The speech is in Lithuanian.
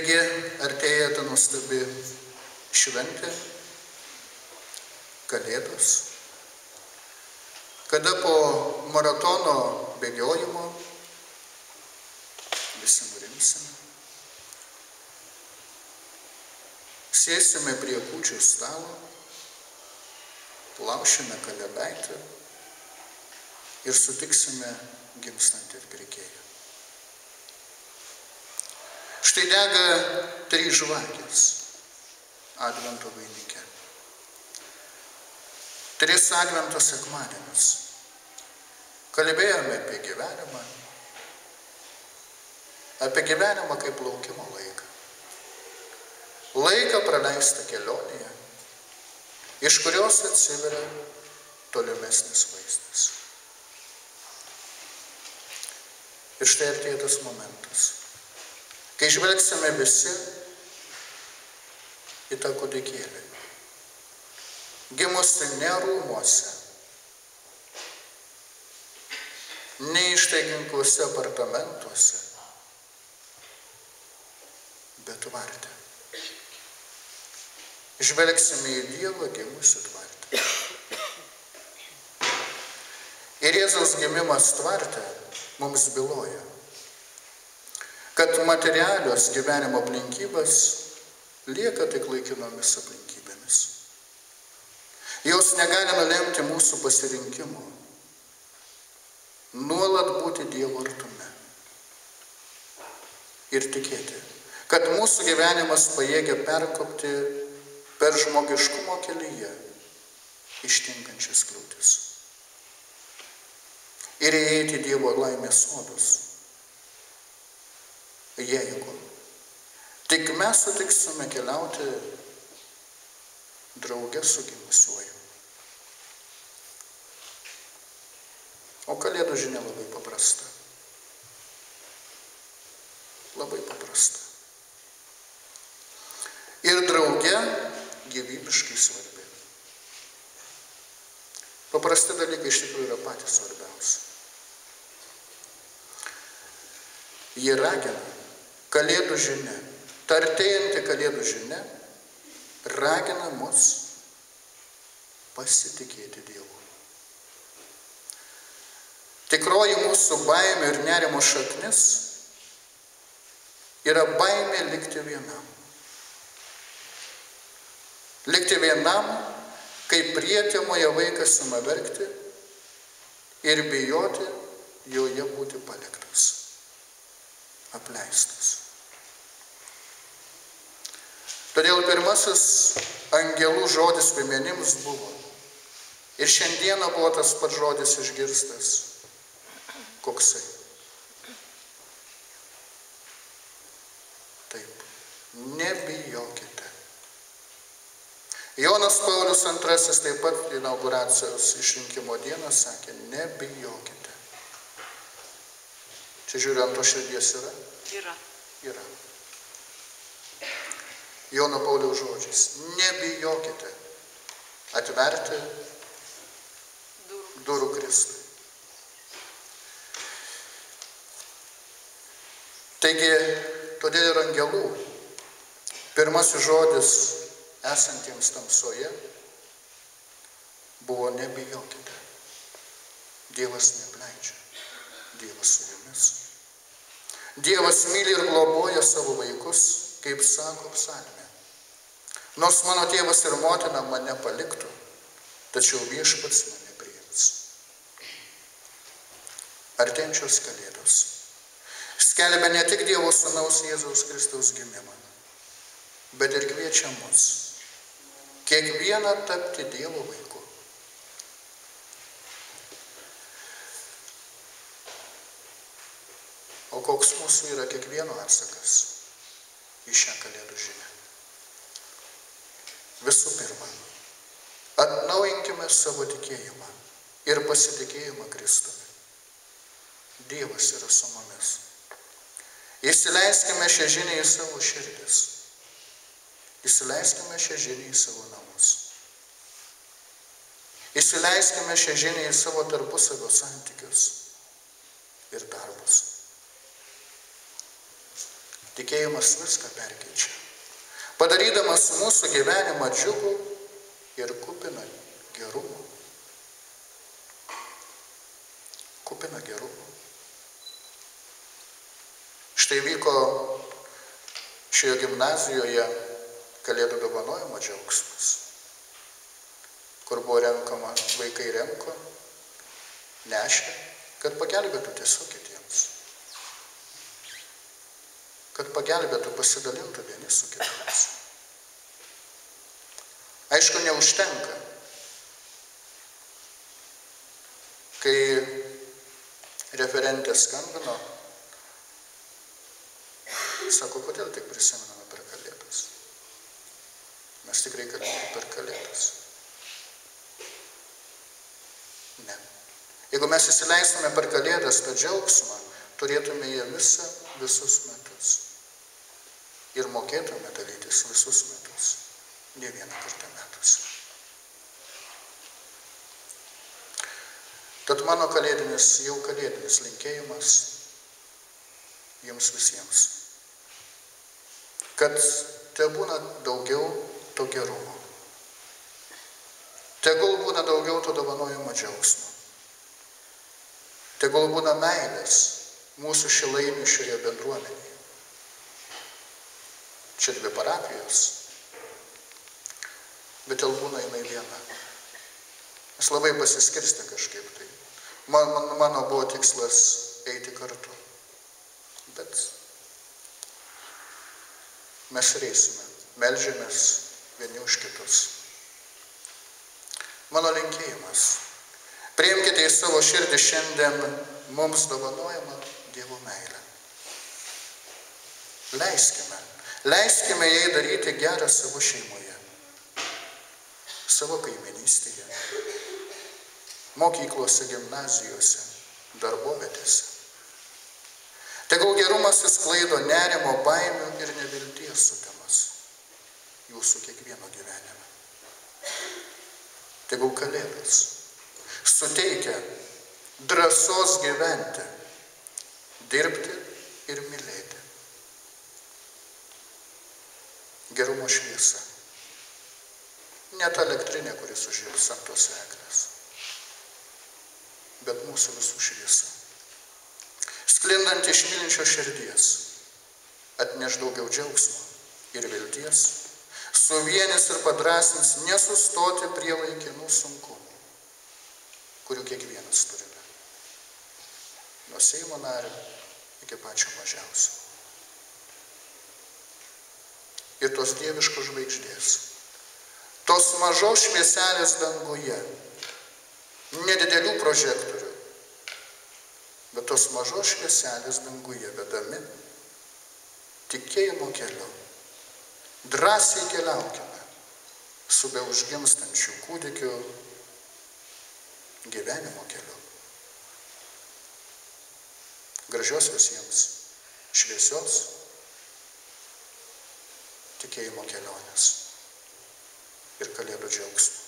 Taigi artėja ta nuostabi šventė, Kalėdos, kada po maratono bėgiojimo visi nurimsime, sėsime prie kūčių stalo, plaušime kalėdaitę ir sutiksime gimstantį atpirkėją. Štai dega 3 žvakės Advento vainike. 3 Advento sekmadienius. Kalbėjome apie gyvenimą kaip laukimo laiką. Laiką praleistą kelionėje, iš kurios atsiveria tolimesnis vaizdas. Ir štai artėja tas momentas, kai žvelgsime visi į tą kūdikėlį, gimusi ne rūmuose, ne ištaigintuose apartamentuose, bet tvarte. Žvelgsime į Dievą gimusi tvarte. Ir Jėzaus gimimas tvarte mums byloja, kad materialios gyvenimo aplinkybės lieka tik laikinomis aplinkybėmis. Jos negali nulemti mūsų pasirinkimo, nuolat būti Dievo artume ir tikėti, kad mūsų gyvenimas pajėgia perkopti per žmogiškumo kelyje ištinkančias kliūtis ir įeiti Dievo laimės sodus. Jeigu tik mes sutiksime keliauti drauge su gimusiuoju. O Kalėdų žinia labai paprasta. Labai paprasta. Ir drauge gyvybiškai svarbi. Paprasti dalykai iš tikrųjų yra patys svarbiausi. Jie ragina, Kalėdų žinia, ta artėjanti Kalėdų žinia, ragina mus pasitikėti Dievu. Tikroji mūsų baimė ir nerimo šaknis yra baimė likti vienam. Likti vienam, kai prietemoje vaikas ima verkti ir bijoti joje būti paliktas, apleistas. Todėl pirmasis angelų žodis priminimas buvo. Ir šiandieną buvo tas pats žodis išgirstas. Koksai? Taip, nebijokite. Jonas Paulius II taip pat inauguracijos išrinkimo dieną sakė, nebijokite. Čia žiūriu, ant to širdies yra? Yra. Jono Pauliaus žodžiais, nebijokite atverti durų Kristui. Taigi, todėl ir angelų pirmasis žodis esantiems tamsoje buvo nebijokite. Dievas neapleidžia, Dievas su jumis. Dievas myli ir globoja savo vaikus, kaip sako psalmė. Nors mano tėvas ir motina mane paliktų, tačiau viešpats mane priims. Artėjančios Kalėdos skelbia ne tik Dievo sūnaus Jėzaus Kristaus gimimą, bet ir kviečia mus kiekvieną tapti Dievo vaiku. O koks mūsų yra kiekvieno atsakas į šią Kalėdų žinią? Visų pirma, atnaujinkime savo tikėjimą ir pasitikėjimą Kristumi. Dievas yra su mumis. Įsileiskime šią žinią į savo širdis. Įsileiskime šią žinią į savo namus. Įsileiskime šią žinią į savo tarpusavio santykius ir darbus. Tikėjimas viską perkeičia, padarydamas mūsų gyvenimą džiugų ir kupiną gerumo. Kupina gerumo. Štai vyko šioje gimnazijoje Kalėdų dovanojimo džiaugsmas, kur buvo renkama, vaikai renko, nešė, kad pagelbėtų tiesiog kitiems. Kad pagelbėtų, pasidalintų vieni su kitiems. Aišku, neužtenka. Kai referentė skambino, sako, kodėl tik prisimename per Kalėdas? Mes tikrai kalbame per Kalėdas. Ne. Jeigu mes įsileistume per Kalėdas tą džiaugsmą, turėtume jį visus metus. Ir mokėtume dalytis visus metus, ne vieną kartą metus. Tad mano jau kalėdinis linkėjimas jums visiems, kad te būna daugiau to gerumo, tegul būna daugiau to dovanojimo džiaugsmo, tegul būna meilės mūsų Šilainių šioje bendruomenėje. Čia 2 parapijos, bet tegul būna jinai viena. Mes labai pasiskirstę kažkaip tai. Mano buvo tikslas eiti kartu, bet mes reisime, meldžiamės vieni už kitus. Mano linkėjimas. Priimkite į savo širdį šiandien mums dovanojamą Dievo meilę. Leiskime jai daryti gerą savo šeimoje, savo kaiminystėje, mokyklose, gimnazijose, darbovietėse. Tegul gerumas išsklaido nerimo, baimių ir nevilties sutemas jūsų kiekvieno gyvenime. Tegul Kalėdos suteikia drąsos gyventi, dirbti ir mylėti. Gerumo šviesa. Ne ta elektrinė, kuris užžiūrės ant tos eglės, bet mūsų visų šviesa. Sklindant iš mylinčio širdies, atneš daugiau džiaugsmo ir vilties, suvienys ir padrasins nesustoti prie laikinų sunkumų, kurių kiekvienas turime. Nuo Seimo nario iki pačio mažiausio. Ir tos dieviškos žvaigždės, tos mažos švieselės danguje, nedidelių prožektorių, bet tos mažos švieselės danguje vedami tikėjimo keliu. Drąsiai keliaukime su beužgimstančiu kūdikiu gyvenimo keliu. Gražios visiems, šviesios tikėjimo kelionės ir Kalėdų džiaugsmo.